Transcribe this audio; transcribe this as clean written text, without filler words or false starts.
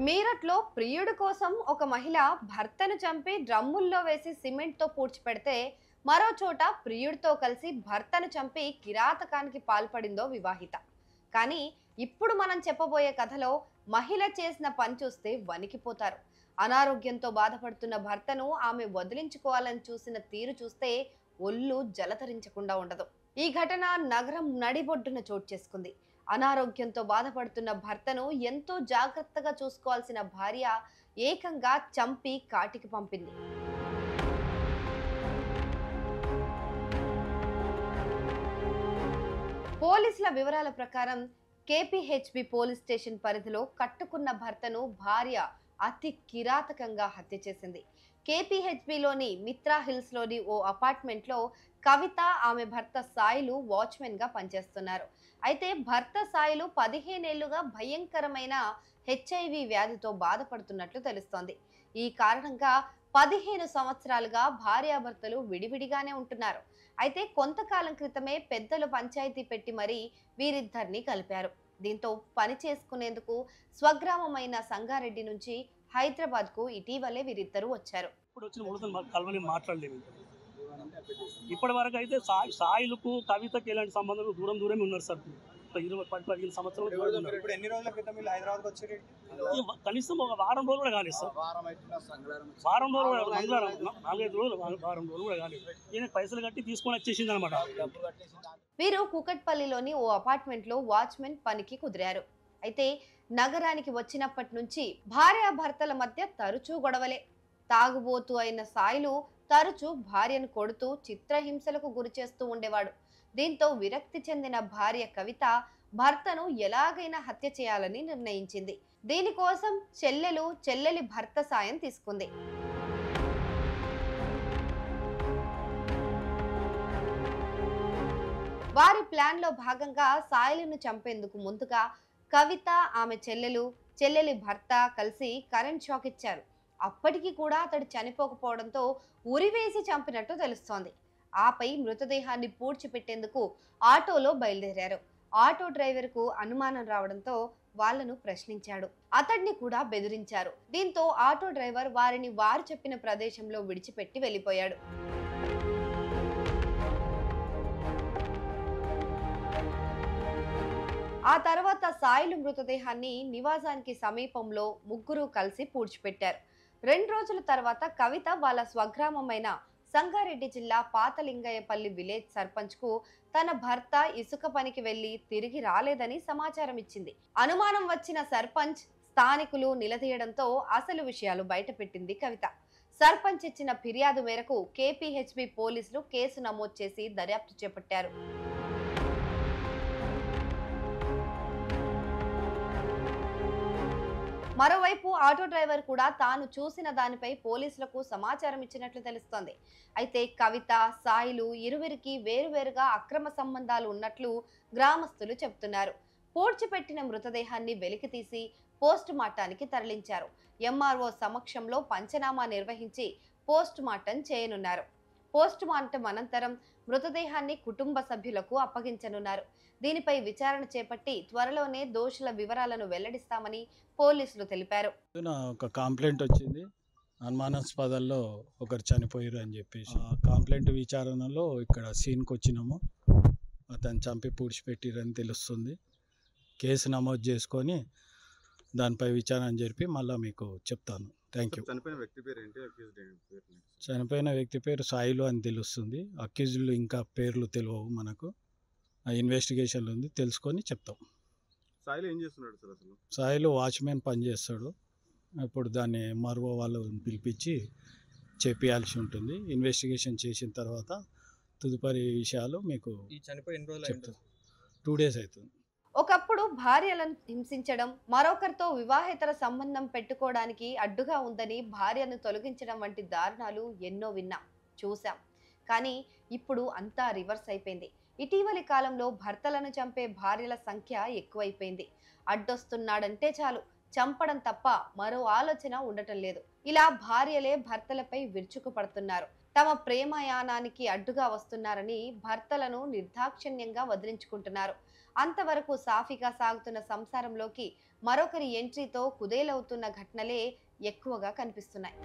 మీరట్లో ప్రియుడి కోసం ఒక మహిళ భర్తను చంపి డ్రమ్ముల్లో వేసి సిమెంట్తో పూడ్చిపెడితే మరో చోట ప్రియుడితో కలిసి భర్తను చంపి కిరాతకానికి పాల్పడిందో వివాహిత. కానీ ఇప్పుడు మనం చెప్పబోయే కథలో మహిళ చేసిన పని చూస్తే వణికిపోతారు. అనారోగ్యంతో బాధపడుతున్న భర్తను ఆమె వదిలించుకోవాలని చూసిన తీరు చూస్తే ఒళ్ళు జలతరించకుండా ఉండదు. ఈ ఘటన నగరం నడిబొడ్డున చోటు చేసుకుంది. అనారోగ్యంతో బాధపడుతున్న భర్తను ఎంతో జాగ్రత్తగా చూసుకోవాల్సిన భార్య ఏకంగా చంపి కాటికి పంపింది. పోలీసుల వివరాల ప్రకారం కేపీహెచ్బి పోలీస్ స్టేషన్ పరిధిలో కట్టుకున్న భర్తను భార్య అతి కిరాతకంగా హత్య చేసింది. కేపీహెచ్బిలోని మిత్రా హిల్స్ లోని ఓ అపార్ట్మెంట్ లో కవిత, ఆమె భర్త సాయిలు వాచ్మెన్ గా పనిచేస్తున్నారు. అయితే భర్త సాయిలు 15 ఏళ్లుగా భయంకరమైన హెచ్ఐవి వ్యాధితో బాధపడుతున్నట్లు తెలుస్తోంది. ఈ కారణంగా 15 సంవత్సరాలుగా భార్యాభర్తలు విడివిడిగానే ఉంటున్నారు. అయితే కొంతకాలం క్రితమే పెద్దలు పంచాయతీ పెట్టి మరీ వీరిద్దరిని కలిపారు. దీంతో పని చేసుకునేందుకు స్వగ్రామమైన సంగారెడ్డి నుంచి హైదరాబాద్ కు ఇటీవలే వీరిద్దరూ వచ్చారు. ఇప్పటి వరకు అయితే సాయిలకు కవితకి ఎలాంటి సంబంధం దూరమే ఉన్నారు సార్. 20-15 సంవత్సరాలు. ఎన్ని రోజుల క్రితం హైదరాబాద్ వచ్చారు? కనీసం ఒక వారం రోజులు కూడా కాలేదు సార్. వారం రోజులు కూడా 4-5 రోజులు, వారం రోజులు కూడా కాలేదు. ఈయన పైసలు కట్టి తీసుకొని వచ్చేసింది అనమాట. వీరు కూకట్పల్లిలోని ఓ అపార్ట్మెంట్ లో వాచ్మెన్ పనికి కుదిరారు. అయితే నగరానికి వచ్చినప్పటి నుంచి భార్యాభర్తల మధ్య తరచూ గొడవలే. తాగుబోతు అయిన సాయిలు తరచూ భార్యను కొడుతూ చిత్రహింసలకు గురి చేస్తూ ఉండేవాడు. దీంతో విరక్తి చెందిన భార్య కవిత భర్తను ఎలాగైనా హత్య చేయాలని నిర్ణయించింది. దీనికోసం చెల్లెలి భర్త సాయం తీసుకుంది. వారి ప్లాన్ లో భాగంగా సాయిలను చంపేందుకు ముందుగా కవిత, ఆమె చెల్లెలి భర్త కలిసి కరెంట్ షాక్ ఇచ్చారు. అప్పటికి కూడా అతడు చనిపోకపోవడంతో ఉరివేసి చంపినట్టు తెలుస్తోంది. ఆపై మృతదేహాన్ని పూడ్చిపెట్టేందుకు ఆటోలో బయలుదేరారు. ఆటో డ్రైవర్ కు అనుమానం రావడంతో వాళ్లను ప్రశ్నించాడు. అతడిని కూడా బెదిరించారు. దీంతో ఆటో డ్రైవర్ వారిని వారు చెప్పిన ప్రదేశంలో విడిచిపెట్టి వెళ్లిపోయాడు. ఆ తర్వాత సాయిలు మృతదేహాన్ని నివాసానికి సమీపంలో ముగ్గురు కలిసి పూడ్చిపెట్టారు. 2 రోజుల తర్వాత కవిత వాళ్ళ స్వగ్రామమైన సంగారెడ్డి జిల్లా పాతలింగయ్యపల్లి విలేజ్ సర్పంచ్ కు తన భర్త ఇసుక పనికి వెళ్లి తిరిగి రాలేదని సమాచారం ఇచ్చింది. అనుమానం వచ్చిన సర్పంచ్, స్థానికులు నిలదీయడంతో అసలు విషయాలు బయటపెట్టింది కవిత. సర్పంచ్ ఇచ్చిన ఫిర్యాదు మేరకు కేపీహెచ్బి పోలీసులు కేసు నమోదు చేసి దర్యాప్తు చేపట్టారు. మరోవైపు ఆటో డ్రైవర్ కూడా తాను చూసిన దానిపై పోలీసులకు సమాచారం ఇచ్చినట్లు తెలుస్తోంది. అయితే కవిత, సాయిలు ఇరువురికి వేరువేరుగా అక్రమ సంబంధాలు ఉన్నట్లు గ్రామస్తులు చెబుతున్నారు. పూడ్చిపెట్టిన మృతదేహాన్ని వెలికితీసి పోస్ట్ మార్టానికి తరలించారు. ఎంఆర్ఓ సమక్షంలో పంచనామా నిర్వహించి పోస్ట్ మార్టం చేయనున్నారు. పోస్ట్ మార్టం అనంతరం మృతదేహాన్ని కుటుంబ సభ్యులకు అప్పగించనున్నారు. దీనిపై విచారణ చేపట్టి త్వరలోనే దోషుల వివరాలను వెల్లడిస్తామని పోలీసులు తెలిపారు. ఒక కంప్లైంట్ వచ్చింది, అనుమానాస్పదాల్లో ఒకరు చనిపోయారు అని చెప్పేసి. కంప్లైంట్ విచారణలో ఇక్కడ సీన్కి వచ్చినాము. అతను చంపి పూడ్చిపెట్టిరని తెలుస్తుంది. కేసు నమోదు చేసుకొని దానిపై విచారణ జరిపి మళ్ళీ మీకు చెప్తాను. Thank you. చనిపోయిన వ్యక్తి పేరు సాయిలు అని తెలుస్తుంది. అక్యూజ్లు ఇంకా పేర్లు తెలియవు మనకు. ఇన్వెస్టిగేషన్లు ఉంది, తెలుసుకొని చెప్తాం. సాయిలు ఏం చేస్తున్నాడు సార్? అసలు సాయిలు వాచ్మెన్ పనిచేస్తాడు. ఇప్పుడు దాన్ని ఎంఆర్ఓ వాళ్ళు పిలిపించి చేపియాల్సి ఉంటుంది. ఇన్వెస్టిగేషన్ చేసిన తర్వాత తదుపరి విషయాలు మీకు చెప్తాం. 2 days అవుతుంది. ఒకప్పుడు భార్యలను హింసించడం, మరొకరితో వివాహేతర సంబంధం పెట్టుకోవడానికి అడ్డుగా ఉందని భార్యను తొలగించడం వంటి దారుణాలు ఎన్నో విన్నాం, చూసాం. కానీ ఇప్పుడు అంతా రివర్స్ అయిపోయింది. ఇటీవలి కాలంలో భర్తలను చంపే భార్యల సంఖ్య ఎక్కువైపోయింది. అడ్డొస్తున్నాడంటే చాలు చంపడం తప్ప మరో ఆలోచన ఉండటం లేదు. ఇలా భార్యలే భర్తలపై విరుచుకుపడుతున్నారు. తమ ప్రేమయానానికి అడ్డుగా వస్తున్నారని భర్తలను నిర్దాక్షిణ్యంగా వదిలించుకుంటున్నారు. అంతవరకు సాఫీగా సాగుతున్న సంసారంలోకి మరొకరి ఎంట్రీతో కుదేలవుతున్న ఘటనలే ఎక్కువగా కనిపిస్తున్నాయి.